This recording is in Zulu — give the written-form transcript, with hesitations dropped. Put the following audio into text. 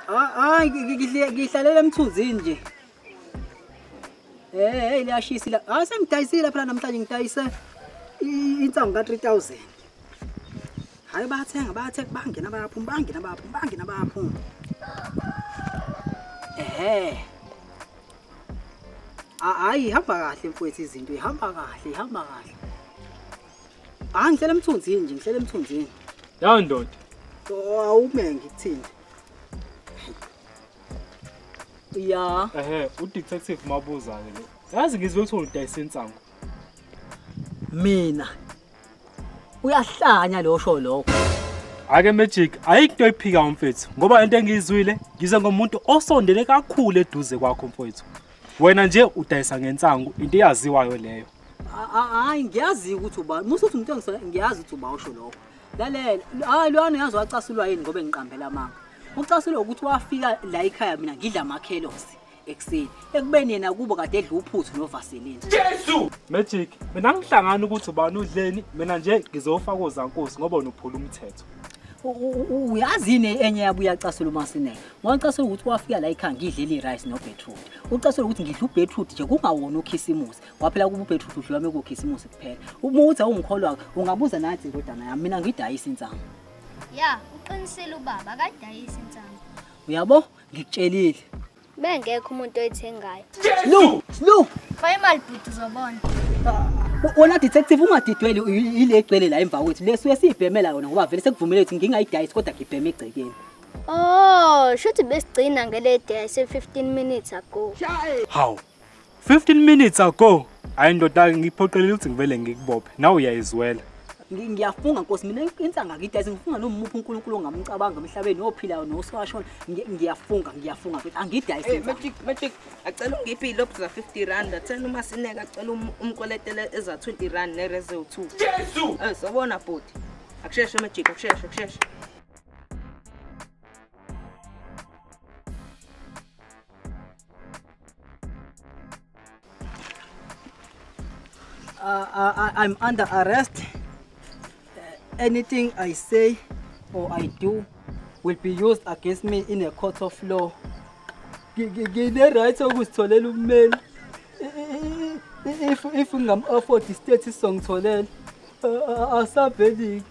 Hayi ngihlalela emthunzini nje. Hey liyashisa la. Ah sengidayisile lapha namhlanje ngidayise insangu ka3000. Hayi bayathenga bangena bayaphuma. Hayi ihamba kahle mfowethu izinto ihamba kahle. Ah ngihlele emthunzini. Yawo ndoda. Awume ngikuthini. Ya. Udetective mabuza ke lo. Yazi ngizwe ukuthi udayisa insangu. Mina. Uyahlanya lo sho lokho. Ake magic ayikho ephika umfethu ngoba into engizwile ngize ngomuntu osondele kakhulu eduze kwakho mfethu. Wena nje udayisa ngensangu into eyaziwayo leyo. Hayi ngiyazi ukuthi ubani. Musu uthi umuntu engisona ngiyazi ukuthi uba usho lokho. Lalela. Hayi lwana yazi wacasulwa yini ngoba ngiqambela amanga. Ucasulwa ukuthi wafika la ekhaya mina ngidla amakhelosi ekseni. Ekubeni yena kubo kade edla uphuthu novaseline. Jesu! Magic mina ngihlangana ukuthi ubani udleni mina nje ngizofaka ozankosi ngoba unophula umthetho. Uyazini enye yabo uyacasula uMasineke. Ngicasula ukuthi wafika la ekhaya ngidlela irice no beetroot. Ucasula ukuthi ngidla ubeetroot nje kungawona ukhisimusi. Waphela kuba ubeetroot udliwa mekukhisimusi kuphela. Umuthi awungikholwa ungabuza nathi indodana yami mina ngidayisa insangu. Ya, uqinisele ubaba akadayisa insangu. Uyabo ngikutshelile. Bengekho umuntu oyithengayo. Slow. Fa imali bhuti uzobona. Wona detective ungadidwele ile egcwele la emva kwethu lesuye siyibhemela yona ngoba vele sekuvumele ukuthi ngingayidayisi kodwa ngibheme egcekeni. Oh, shothi besigcina ngele day 15 minutes ago. How? 15 minutes ago? Hayi ndoda ngiphoqelele ukuthi ngivele ngikubophe. Nawe uyayizwela. Ngiyafunga Nkosi mina insanga ngidayisa ngifunga nomuphi uNkulunkulu ngamcabanga emhlabeni ophilayo noswasho ngiyafunga futhi angidayisi. Magic acela ungiphi ilobs za 50 rand athena uMasineke acela umkoletele eza 20 rand nereze u2. Jesu! Sobona bhuti. Akusheshe Magic akusheshe. I'm under arrest. Anything I say or I do will be used against me in a court of law. Gine right ukuzitholela ummeli. If ngam afford the state songitholela asaveli.